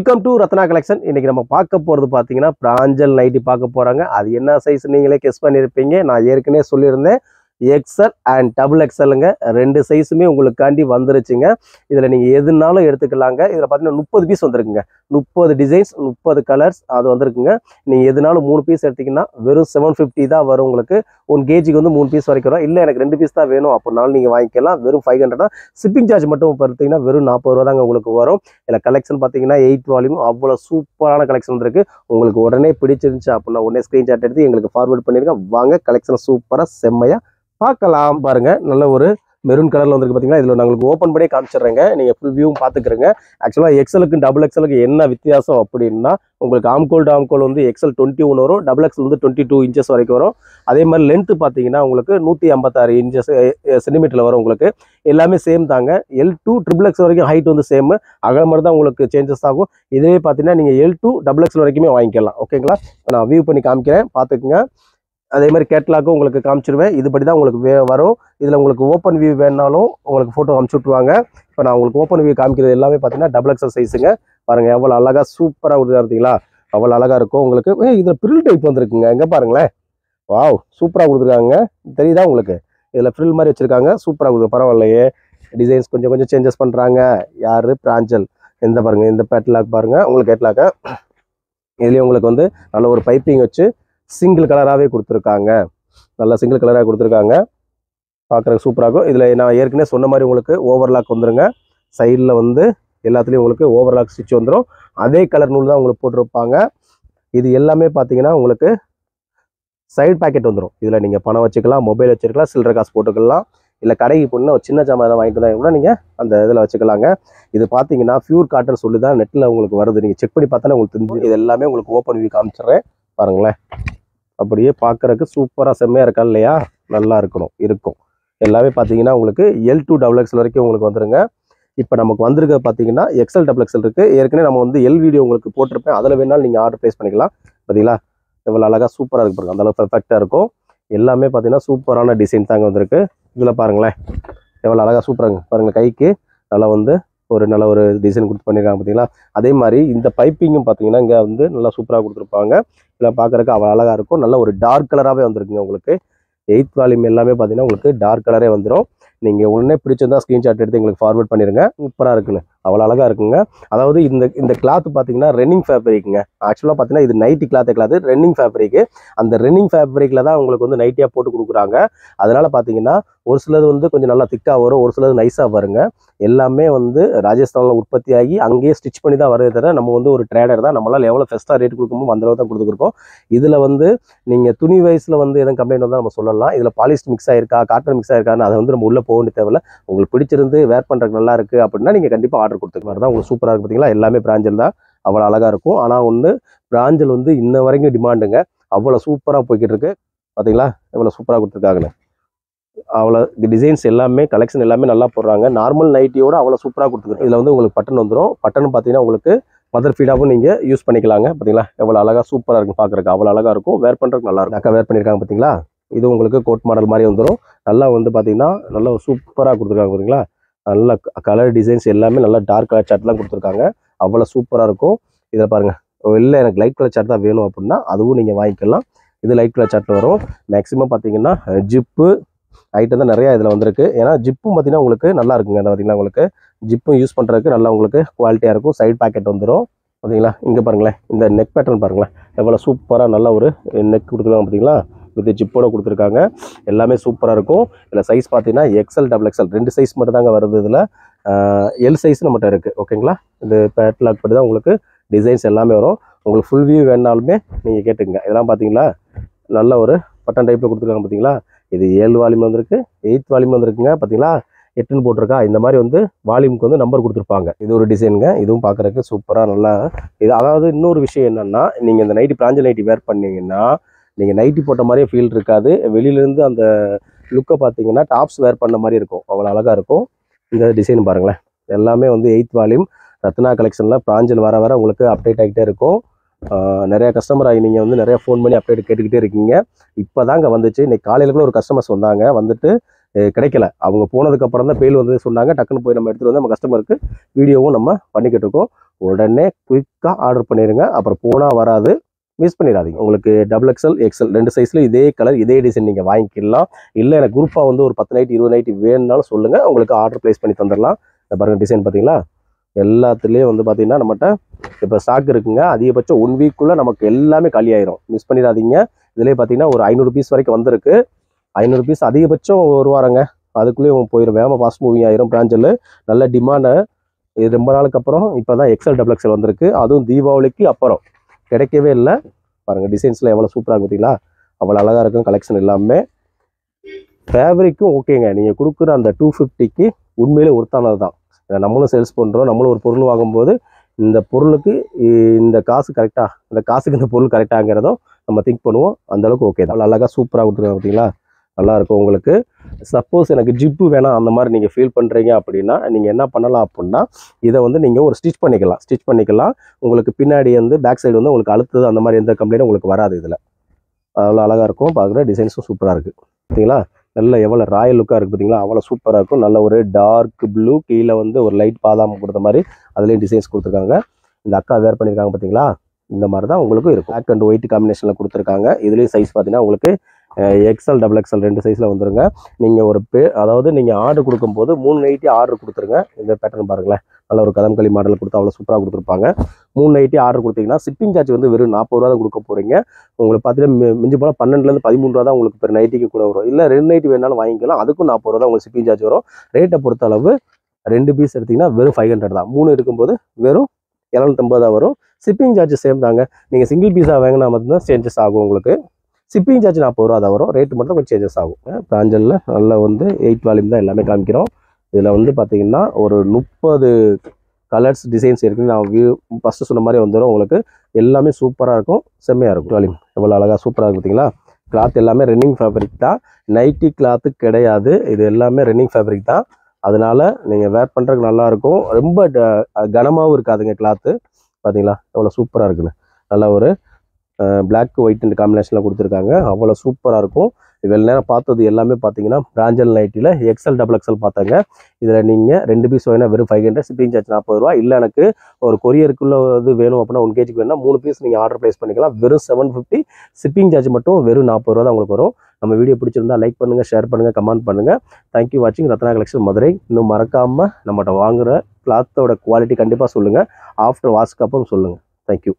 Welcome to Ratna collection. இன்னைக்கு நம்ம பார்க்க போகிறது பார்த்தீங்கன்னா பிராஞ்சல் நைட்டி பார்க்க போகிறாங்க. அது என்ன சைஸ் நீங்களே கெஸ் பண்ணியிருப்பீங்க. நான் ஏற்கனவே சொல்லியிருந்தேன் எக்ஸ்எல் அண்ட் டபுள் எக்ஸ்எல்லுங்க. ரெண்டு சைஸுமே உங்களுக்காண்டி வந்துருச்சுங்க. இதில் நீங்கள் எதுனாலும் எடுத்துக்கலாங்க. இதில் பார்த்தீங்கன்னா 30 பீஸ் வந்துருக்குங்க. 30 டிசைன்ஸ் 30 கலர்ஸ் அது வந்துருக்குங்க. நீங்கள் எதுனாலும் 3 பீஸ் எடுத்திங்கன்னா வெறும் 750 தான் வரும் உங்களுக்கு. 1 கேஜிக்கு வந்து 3 பீஸ் வரைக்கும் வரும். இல்லை எனக்கு 2 பீஸ் தான் வேணும் அப்படின்னாலும் நீங்கள் வாங்கிக்கலாம். வெறும் 500 தான். ஷிப்பிங் சார்ஜ் மட்டும் பார்த்தீங்கன்னா வெறும் 40 ரூபா தாங்க உங்களுக்கு வரும். இதில் கலெக்ஷன் பார்த்தீங்கன்னா 8th வால்யூம் அவ்வளோ சூப்பரான கலெக்ஷன் வந்துருக்கு. உங்களுக்கு உடனே பிடிச்சிருந்துச்சு அப்படின்னா உடனே ஸ்க்ரீன்ஷாட் எடுத்து எங்களுக்கு ஃபார்வர்ட் பண்ணிருங்க. வாங்க கலெக்ஷன் சூப்பராக செம்மையாக பார்க்கலாம். பாருங்க நல்ல ஒரு மெரூன் கலர்ல வந்துருக்கு பார்த்தீங்களா. இதில் நான் உங்களுக்கு ஓப்பன் பண்ணி காமிச்சிடுறேங்க. நீங்கள் ஃபுல் வியூவும் பார்த்துக்கிறங்க. ஆக்சுவலாக எக்ஸலுக்கு டபுள் எக்ஸலுக்கு என்ன வித்தியாசம் அப்படின்னா உங்களுக்கு ஆம்கோல் வந்து எக்ஸல் 21 வரும், டபுள் எக்ஸல் வந்து 22 இன்ச்சஸ் வரைக்கும் வரும். அதே மாதிரி லென்த்து பார்த்தீங்கன்னா உங்களுக்கு 156 இன்ச்சஸ் சென்டிமீட்டரில் வரும். உங்களுக்கு எல்லாமே சேம் தாங்க. L2 ட்ரிபிள் எக்ஸ் வரைக்கும் ஹைட் வந்து சேம், அகல மாதிரி தான் உங்களுக்கு சேஞ்சஸ் ஆகும். இதே பார்த்தீங்கன்னா நீங்கள் L2 டபுள் எக்ஸல் வரைக்குமே வாங்கிக்கலாம். ஓகேங்களா, நான் வியூ பண்ணி காமிக்கிறேன் பார்த்துக்குங்க. அதே மாதிரி கேட்லாக்கும் உங்களுக்கு காமிச்சிருவேன். இதுபடி தான் உங்களுக்கு வரும். இதில் உங்களுக்கு ஓப்பன் வியூ வேணாலும் உங்களுக்கு ஃபோட்டோ அனுப்பிச்சி விட்ருவாங்க. இப்போ நான் உங்களுக்கு ஓப்பன் வியூ காமிக்கிறது எல்லாமே பார்த்தீங்கன்னா டபுள் எக்ஸல் சைஸுங்க. பாருங்கள் எவ்வளோ அழகாக சூப்பராக கொடுத்துருக்கா பார்த்தீங்களா. அவ்வளோ அழகாக இருக்கும் உங்களுக்கு. இதில் ஃப்ரில் டைப் வந்துருக்குங்க. எங்கே பாருங்களேன், வாவ் சூப்பராக கொடுத்துருக்காங்க. தெரியுதா உங்களுக்கு, இதில் ஃப்ரில் மாதிரி வச்சுருக்காங்க. சூப்பராக கொடுத்து பரவாயில்லையே. டிசைன்ஸ் கொஞ்சம் கொஞ்சம் சேஞ்சஸ் பண்ணுறாங்க. யார் பிராஞ்சல் இந்த பாருங்கள், இந்த பேட்லாக் பாருங்கள் உங்களுக்கு கேட்லாக்க. இதுலேயும் உங்களுக்கு வந்து நல்ல ஒரு பைப்பிங் வச்சு சிங்கிள் கலராகவே கொடுத்துருக்காங்க. நல்லா சிங்கிள் கலராக கொடுத்துருக்காங்க. பார்க்குறதுக்கு சூப்பராக இருக்கும். இதில் நான் ஏற்கனவே சொன்ன மாதிரி உங்களுக்கு ஓவர்லாக் வந்துருங்க. சைடில் வந்து எல்லாத்துலேயும் உங்களுக்கு ஓவர்லாக் ஸ்டிச் வந்துடும். அதே கலர் நூல் தான் உங்களுக்கு போட்டிருப்பாங்க. இது எல்லாமே பார்த்தீங்கன்னா உங்களுக்கு சைடு பேக்கெட் வந்துடும். இதில் நீங்கள் பணம் வச்சுக்கலாம், மொபைல் வச்சுருக்கலாம், சில்லறை காசு போட்டுக்கலாம். இல்லை கடைக்கு போனால் ஒரு சின்ன ஜாமான் எதாவது வாங்கிட்டு தான் கூட நீங்கள் அந்த இதில் வச்சுக்கலாங்க. இது பார்த்தீங்கன்னா பியூர் காட்டன் சொல்லி தான் நெட்டில் உங்களுக்கு வருது. நீங்கள் செக் பண்ணி பார்த்தாலே உங்களுக்கு தெரிஞ்சு. இது எல்லாமே உங்களுக்கு ஓப்பன் வியூ காமிச்சிடுறேன் பாருங்களேன். அப்படியே பார்க்குறதுக்கு சூப்பராக செம்மையாக இருக்கா இல்லையா, நல்லா இருக்கும். எல்லாமே பார்த்தீங்கன்னா உங்களுக்கு L2 டபுள் எக்ஸல் வரைக்கும் உங்களுக்கு வந்துருங்க. இப்போ நமக்கு வந்திருக்க பார்த்தீங்கன்னா எக்ஸல் டபுள் எக்ஸல் இருக்குது. ஏற்கனவே நம்ம வந்து எல் வீடியோ உங்களுக்கு போட்டிருப்பேன். அதில் வேணாலும் நீங்கள் ஆர்டர் ப்ளேஸ் பண்ணிக்கலாம். பார்த்தீங்களா எவ்வளோ அழகாக சூப்பராக இருக்கு பாருங்க. அந்தளவு பெர்ஃபெக்டாக இருக்கும். எல்லாமே பார்த்தீங்கன்னா சூப்பரான டிசைன் தாங்க வந்திருக்கு. இதில் பாருங்களேன் எவ்வளோ அழகாக சூப்பராக பாருங்கள். கைக்கு நல்லா வந்து நல்ல ஒரு டிசைன் கொடுத்து பண்ணியிருக்காங்க பார்த்தீங்களா. அதே மாதிரி இந்த பைப்பிங்கும் பார்த்தீங்கன்னா இங்கே வந்து நல்லா சூப்பராக கொடுத்துருப்பாங்க. இதெல்லாம் பார்க்குறதுக்கு அவ்வளோ அழகாக இருக்கும். நல்ல ஒரு டார்க் கலராகவே வந்துருக்குங்க உங்களுக்கு. 8th வால்யூம் எல்லாமே பார்த்தீங்கன்னா உங்களுக்கு டார்க் கலரே வந்துடும். நீங்கள் உடனே பிடிச்சிருந்தா ஸ்க்ரீன்ஷாட் எடுத்து எங்களுக்கு ஃபார்வர்ட் பண்ணிடுங்க. சூப்பராக இருக்குன்னு அவ்வளோ அழகாக இருக்குங்க. அதாவது இந்த கிளாத் பார்த்தீங்கன்னா ரன்னிங் ஃபேப்ரிக்குங்க. ஆக்சுவலாக பார்த்தீங்கன்னா இது நைட்டி கிளாத் ரன்னிங் ஃபேப்ரிக்கு. அந்த ரன்னிங் ஃபேப்ரிக்கில் தான் உங்களுக்கு வந்து நைட்டியாக போட்டு கொடுக்குறாங்க. அதனால் பார்த்தீங்கன்னா ஒரு சிலது வந்து கொஞ்சம் நல்லா திக்காக வரும், ஒரு சிலது நைஸாக வருங்க. எல்லாமே வந்து ராஜஸ்தானில் உற்பத்தி ஆகி அங்கேயே ஸ்டிச் பண்ணி தான் வரவே தவிர நம்ம வந்து ஒரு ட்ரேடர் தான். நம்மளால் எவ்வளோ ஃபெஸ்ட்டாக ரேட் கொடுக்குமோ அந்த அளவு தான் கொடுத்துருக்கோம். இதில் வந்து நீங்கள் துணி வயசில் வந்து எதுவும் கம்ப்ளைண்ட் வந்தால் நம்ம சொல்லலாம். இதில் பாலிஸ்டர் மிக்ஸ் ஆயிருக்கா, காட்டன் மிக்ஸ் ஆயிருக்கான்னு அதை வந்து நம்ம உள்ளே போக வேண்டிய தேவையில்ல. உங்களுக்கு பிடிச்சிருந்து வேர் பண்ணுறதுக்கு நல்லா இருக்குது அப்படின்னா நீங்கள் கண்டிப்பாக ஆர்டர் கொடுத்துக்க மாதிரி தான். உங்களுக்கு சூப்பராக இருக்குது பார்த்தீங்களா. எல்லாமே பிராஞ்சல் தான், அவ்வளோ அழகாக இருக்கும். ஆனால் ஒன்று பிராஞ்சல் வந்து இன்ன வரைக்கும் டிமாண்டுங்க. அவ்வளோ சூப்பராக போய்கிட்டு இருக்கு பார்த்தீங்களா. எவ்வளோ சூப்பராக கொடுத்துருக்காங்கன்னு. அவ்வளோ டிசைன்ஸ் எல்லாமே கலெக்ஷன் எல்லாமே நல்லா போடுறாங்க. நார்மல் நைட்டியோட அவ்வளோ சூப்பராக கொடுத்துருக்கு. இதில் வந்து உங்களுக்கு பட்டன் வந்துடும். பட்டன் பார்த்தீங்கன்னா உங்களுக்கு மதர் ஃபீடாகவும் நீங்கள் யூஸ் பண்ணிக்கலாங்க. பார்த்தீங்களா எவ்வளோ அழகாக சூப்பராக இருக்கும் பார்க்குறதுக்கு. அவ்வளோ அழகாக இருக்கும். வேர் பண்ணுறதுக்கு நல்லா இருக்கும். அக்கா வேர் பண்ணியிருக்காங்க பார்த்தீங்களா. இது உங்களுக்கு கோட் மாடல் மாதிரி வந்துடும். நல்லா வந்து பார்த்தீங்கன்னா நல்லா சூப்பராக கொடுத்துருக்காங்க பார்த்தீங்களா. நல்ல கலர் டிசைன்ஸ் எல்லாமே நல்லா டார்க் கலர் சார்ட்லாம் கொடுத்துருக்காங்க. அவ்வளோ சூப்பராக இருக்கும். இதில் பாருங்கள், இல்லை எனக்கு லைட் கலர் சார்ட் தான் வேணும் அப்படின்னா அதுவும் நீங்கள் வாங்கிக்கலாம். இது லைட் கலர் சார்ட்டில் வரும். மேக்ஸிமம் பார்த்தீங்கன்னா ஜிப்பு ஐட்டம் தான் நிறையா இதில் வந்திருக்கு. ஏன்னா ஜிப்பும் பார்த்தீங்கன்னா உங்களுக்கு நல்லா இருக்குங்க. அந்த பார்த்தீங்கன்னா உங்களுக்கு ஜிப்பும் யூஸ் பண்ணுறதுக்கு நல்லா உங்களுக்கு குவாலிட்டியாக இருக்கும். சைட் பேக்கெட் வந்துடும் பார்த்தீங்களா. இங்கே பாருங்களேன், இந்த நெக் பேட்டர்ன் பாருங்களேன் எவ்வளோ சூப்பராக நல்ல ஒரு நெக் கொடுத்துருக்காங்க பார்த்தீங்களா. வித் ஜிப்போட கொடுத்துருக்காங்க. எல்லாமே சூப்பராக இருக்கும். இதில் சைஸ் பார்த்தீங்கன்னா எக்ஸல் டபுள் எக்ஸல் 2 சைஸ் மட்டும் தாங்க வருது. இதில் எல் சைஸ் நம்மகிட்ட இருக்குது. ஓகேங்களா, இந்த பேட்லாக் படி தான் உங்களுக்கு டிசைன்ஸ் எல்லாமே வரும். உங்களுக்கு ஃபுல் வியூ வேணாலுமே நீங்கள் கேட்டுக்கங்க. இதெல்லாம் பார்த்தீங்களா நல்ல ஒரு பட்டன் டைப்பில் கொடுத்துருக்காங்க பார்த்தீங்களா. இது 7 வால்யூம் வந்திருக்கு, 8th வால்யூம் வந்திருக்குங்க. பார்த்தீங்களா 8ன்னு போட்டிருக்கா. இந்த மாதிரி வந்து வால்யூமுக்கு வந்து நம்பர் கொடுத்துருப்பாங்க. இது ஒரு டிசைனுங்க. இதுவும் பார்க்குறதுக்கு சூப்பராக நல்லா இது. அதாவது இன்னொரு விஷயம் என்னென்னா, நீங்கள் இந்த நைட்டி பிராஞ்சல் நைட்டி வேர் பண்ணிங்கன்னா நீங்கள் நைட்டி போட்ட மாதிரியே ஃபீல் இருக்காது. வெளியிலேருந்து அந்த லுக்கை பார்த்தீங்கன்னா டாப்ஸ் வேர் பண்ண மாதிரி இருக்கும். அவ்வளோ அழகாக இருக்கும். இந்த டிசைன் பாருங்களேன். எல்லாமே வந்து 8th வால்யூம் ரத்னா கலெக்ஷனில் பிராஞ்சல் வர உங்களுக்கு அப்டேட் ஆகிட்டே இருக்கும். நிறைய கஸ்டமர் ஆகி நீங்கள் வந்து நிறைய ஃபோன் பண்ணி அப்டேட் கேட்டுக்கிட்டே இருக்கீங்க. இப்போ தாங்க வந்துச்சு. இன்னைக்கு காலையில் கூட ஒரு கஸ்டமர்ஸ் வந்தாங்க. வந்துட்டு கிடைக்கல. அவங்க போனதுக்கப்புறம் தான் பெயில் வந்து சொன்னாங்க. டக்குன்னு போய் நம்ம எடுத்துகிட்டு வந்து நம்ம கஸ்டமருக்கு வீடியோவும் நம்ம பண்ணிக்கிட்டு இருக்கோம். உடனே குயிக்காக ஆர்டர் பண்ணிடுங்க. அப்புறம் போனால் வராது, மிஸ் பண்ணிடாதீங்க. உங்களுக்கு XXL எக்ஸ்எல் 2 சைஸில் இதே கலர் இதே டிசைன் நீங்கள் வாங்கிக்கலாம். இல்லை எனக்கு குரூப்பாக வந்து ஒரு 10 நைட் 20 நைட் வேணும்னாலும் சொல்லுங்கள், உங்களுக்கு ஆர்டர் ப்ளேஸ் பண்ணி தந்துடலாம். இந்த பாருங்கள் டிசைன் பார்த்தீங்களா, எல்லாத்துலேயும் வந்து பார்த்தீங்கன்னா நம்மகிட்ட இப்போ ஸ்டாக் இருக்குங்க. அதிகபட்சம் 1 வீக்குள்ளே நமக்கு எல்லாமே காலி ஆயிரும், மிஸ் பண்ணிடாதீங்க. இதுலேயே பார்த்தீங்கன்னா ஒரு 500 பீஸ் வரைக்கும் வந்திருக்கு. 500 பீஸ் அதிகபட்சம் ஒரு வாரங்க, அதுக்குள்ளேயும் போயிடும். வேகமாக ஃபாஸ்ட் மூவிங் ஆயிரும். பிராஞ்சல் நல்ல டிமாண்டு. இது ரொம்ப நாளுக்கு அப்புறம் இப்போ தான் XXL வந்திருக்கு. அதுவும் தீபாவளிக்கு அப்புறம் கிடைக்கவே இல்லை. பாருங்கள் டிசைன்ஸில் எவ்வளோ சூப்பராக இருக்கும் பார்த்தீங்களா, அவ்வளோ அழகாக இருக்கும் கலெக்ஷன் எல்லாமே. ஃபேப்ரிக்கும் ஓகேங்க, நீங்கள் கொடுக்குற அந்த 250க்கு உண்மையிலே ஒருத்தானது தான். நம்மளும் சேல்ஸ் பண்ணுறோம், நம்மளும் ஒரு பொருள் வாங்கும்போது இந்த பொருளுக்கு இந்த காசு கரெக்டாக, இந்த காசுக்கு இந்த பொருள் கரெக்டாகிறதும் நம்ம திங்க் பண்ணுவோம். அந்தளவுக்கு ஓகே தான். அவ்வளோ அழகாக சூப்பராக கொடுத்துருக்காங்க பார்த்தீங்களா, நல்லாயிருக்கும். உங்களுக்கு சப்போஸ் எனக்கு ஜிப்பு வேணாம் அந்த மாதிரி நீங்கள் ஃபீல் பண்ணுறீங்க அப்படின்னா நீங்கள் என்ன பண்ணலாம் அப்படின்னா, இதை வந்து நீங்கள் ஒரு ஸ்டிச் பண்ணிக்கலாம். உங்களுக்கு பின்னாடி வந்து பேக் சைடு வந்து உங்களுக்கு அழுத்தது அந்த மாதிரி எந்த கம்ப்ளைண்ட்டும் உங்களுக்கு வராது. இதில் அவ்வளோ அழகாக இருக்கும். பார்க்குற டிசைன்ஸும் சூப்பராக இருக்குது பார்த்தீங்களா, நல்ல எவ்வளோ ராயல் லுக்காக இருக்குது பார்த்தீங்களா, அவ்வளோ சூப்பராக இருக்கும். நல்ல ஒரு டார்க் ப்ளூ, கீழே வந்து ஒரு லைட் பாதாம் கொடுத்த மாதிரி அதுலேயும் டிசைன்ஸ் கொடுத்துருக்காங்க. இந்த அக்கா வேர் பண்ணியிருக்காங்க பார்த்தீங்களா, இந்த மாதிரி தான் உங்களுக்கும் இருக்கும். பிளாக் அண்ட் ஒயிட் காம்பினேஷனில் கொடுத்துருக்காங்க. இதுலேயும் சைஸ் பார்த்தீங்கன்னா உங்களுக்கு XXL 2 சைஸில் வந்துருங்க. நீங்கள் ஒரு அதாவது நீங்கள் ஆர்டர் கொடுக்கும்போது 3 நைட்டி ஆர்டர் கொடுத்துருங்க. இந்த பேட்டர்ன் பாருங்களேன், நல்ல ஒரு கதம்களி மாடல் கொடுத்து அவ்வளோ சூப்பராக கொடுத்துருப்பாங்க. 3 நைட்டி ஆர்டர் கொடுத்தீங்கன்னா ஷிப்பிங் சார்ஜ் வந்து வெறும் 40 ரூபா தான் கொடுக்க போகிறீங்க. உங்களுக்கு பார்த்தீங்கன்னா மிஞ்சி போனால் 12லேருந்து 13 ரூபா தான் உங்களுக்கு பெர் நைட்டிக்கு கூட வரும். இல்லை 2 நைட்டி வேணாலும் வாங்கிக்கலாம், அதுக்கும் 40 ரூபா தான் உங்களுக்கு ஷிப்பிங் சார்ஜ் வரும். ரேட்டை பொறுத்த அளவு 2 பீஸ் எடுத்திங்கன்னா வெறும் 500 தான். 3 எடுக்கும்போது வெறும் 750 தான் வரும். ஷிப்பிங் சார்ஜ் சேம் தாங்க. நீங்கள் சிங்கிள் பீஸாக வாங்கினா மட்டும்தான் சேஞ்சஸ் ஆகும். உங்களுக்கு ஷிப்பிங் சார்ஜ் 40 ரூபா தான் வரும். ரேட்டு மட்டும் கொஞ்சம் சேஞ்சஸ் ஆகும். பிராஞ்சலில் நல்லா வந்து 8 வால்யூம் தான் எல்லாமே காமிக்கிறோம். இதில் வந்து பார்த்தீங்கன்னா ஒரு 30 கலர்ஸ் டிசைன்ஸ் இருக்குது. நான் ஃபஸ்ட்டு சொன்ன மாதிரி வந்துடும். உங்களுக்கு எல்லாமே சூப்பராக இருக்கும், செம்மையாக இருக்கும். வால்யூம் எவ்வளோ அழகாக சூப்பராக இருக்கும் பார்த்தீங்களா. கிளாத் எல்லாமே ரன்னிங் ஃபேப்ரிக் தான், நைட்டி கிளாத்து கிடையாது. இது எல்லாமே ரன்னிங் ஃபேப்ரிக் தான். அதனால் நீங்கள் வேர் பண்ணுறதுக்கு நல்லாயிருக்கும். ரொம்ப கனமாகவும் இருக்காதுங்க கிளாத்து. பார்த்தீங்களா எவ்வளோ சூப்பராக இருக்குன்னு. நல்லா ஒரு பிளாக் ஒயிட் இந்த காம்பினேஷனில் கொடுத்துருக்காங்க. அவ்வளோ சூப்பராக இருக்கும். இவ்வளோ நேரம் பார்த்தது எல்லாமே பார்த்தீங்கன்னா பிராஞ்சல் நைட்டியில் XXL பார்த்தாங்க. இதில் நீங்கள் 2 பீஸ் வேணா வெறும் 500, ஷிப்பிங் சார்ஜ் 40 ரூபா. இல்லை எனக்கு ஒரு கொரியருக்குள்ளே இது வேணும் அப்படின்னா 1 kg வேணும்னா 3 பீஸ் நீங்கள் ஆர்டர் ப்ளேஸ் பண்ணிக்கலாம். வெறும் 750. ஷிப்பிங் சார்ஜ் மட்டும் வெறும் 40 ரூபா தான் உங்களுக்கு வரும். நம்ம வீடியோ பிடிச்சிருந்தா லைக் பண்ணுங்கள், ஷேர் பண்ணுங்கள், கமெண்ட் பண்ணுங்கள். தேங்க்யூ வாட்சிங் ரத்னா கலெக்ஷன் மதுரை. இன்னும் மறக்காமல் நம்மகிட்ட வாங்குகிற கிளாத்தோட குவாலிட்டி கண்டிப்பாக சொல்லுங்கள். ஆஃப்டர் வாஷ்க்கு அப்புறம் சொல்லுங்கள். தேங்க்யூ.